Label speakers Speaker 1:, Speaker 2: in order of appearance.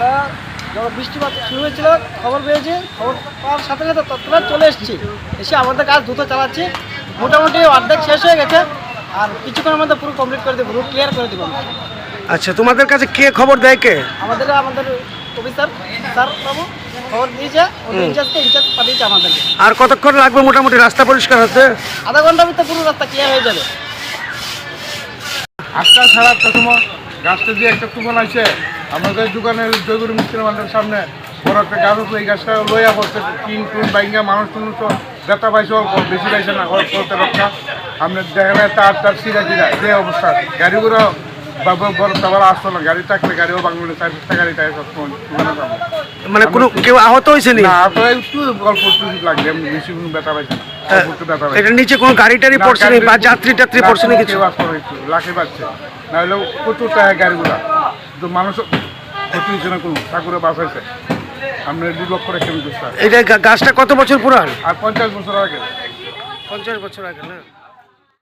Speaker 1: আমরা যখন বৃষ্টিপাত শুরু হয়েছিল খবর পেয়েছি, খবর পাওয়ার সাথে সাথে তৎক্ষণাৎ চলে এসেছি, এসে আমাদের কাজ দ্রুত চালাচ্ছি। মোটামুটি অর্ধেক শেষ হয়ে গেছে, আর কিছুক্ষণের মধ্যে পুরো কমপ্লিট করে দেবো, পুরো ক্লিয়ার করে দেবো।
Speaker 2: আচ্ছা, তোমাদের কাছে কে খবর দেয়? কে?
Speaker 1: আমাদের অফিসার স্যার বাবু খবর দিয়েছে, ইনচার্জ পাঠিয়েছে আমাদেরকে।
Speaker 2: আর কতক্ষণ লাগবে মোটামুটি রাস্তা পরিষ্কার হতে?
Speaker 1: আধা ঘন্টার ভিতরে পুরো রাস্তা ক্লিয়ার হয়ে যাবে।
Speaker 3: 8টা সাড়ে 8টার সময় গাছটা দিয়ে একটা তুফান আছে আমাদের দোকানের জয়গুরু মিস্ত্রি মাঠের সামনে বড় একটা গাছ উঠলো। এই গাছটা লইয়া পড়ছে, টিন টুন বাইঙ্গা মানুষ টুনুষ ব্যথা পাইছে, অল্প বেশি পাইছে না, করতে রক্ষা। আপনার দেখা যায় তার সিরা যে অবস্থা, গাড়িগুলো বড় তারপর আসতো না, গাড়ি থাকলে গাড়িও বাংলা 4-5টা গাড়ি থাকে সবসময়।
Speaker 2: মানে কোনো কেউ আহত হয়েছে নি?
Speaker 3: না, একটু অল্প একটু লাগবে, এমনি বেশি কোনো ব্যথা পাইছে না।
Speaker 2: এটা নিচে কোনো গাড়ি টাড়ি পড়ছে না বা যাত্রী টাত্রী পড়ছে না কিছু?
Speaker 3: লাখে পাচ্ছে না হলেও প্রচুর টাকা গাড়িগুলা, তো মানুষ ক্ষতি হয়েছে না, কোনো ঠাকুরে বাঁচাইছে। আমরা 2 লক্ষ টাকা।
Speaker 2: এটা গাছটা কত বছর পুরান?
Speaker 3: আর 50 বছর আগে।
Speaker 2: 50 বছর আগে না?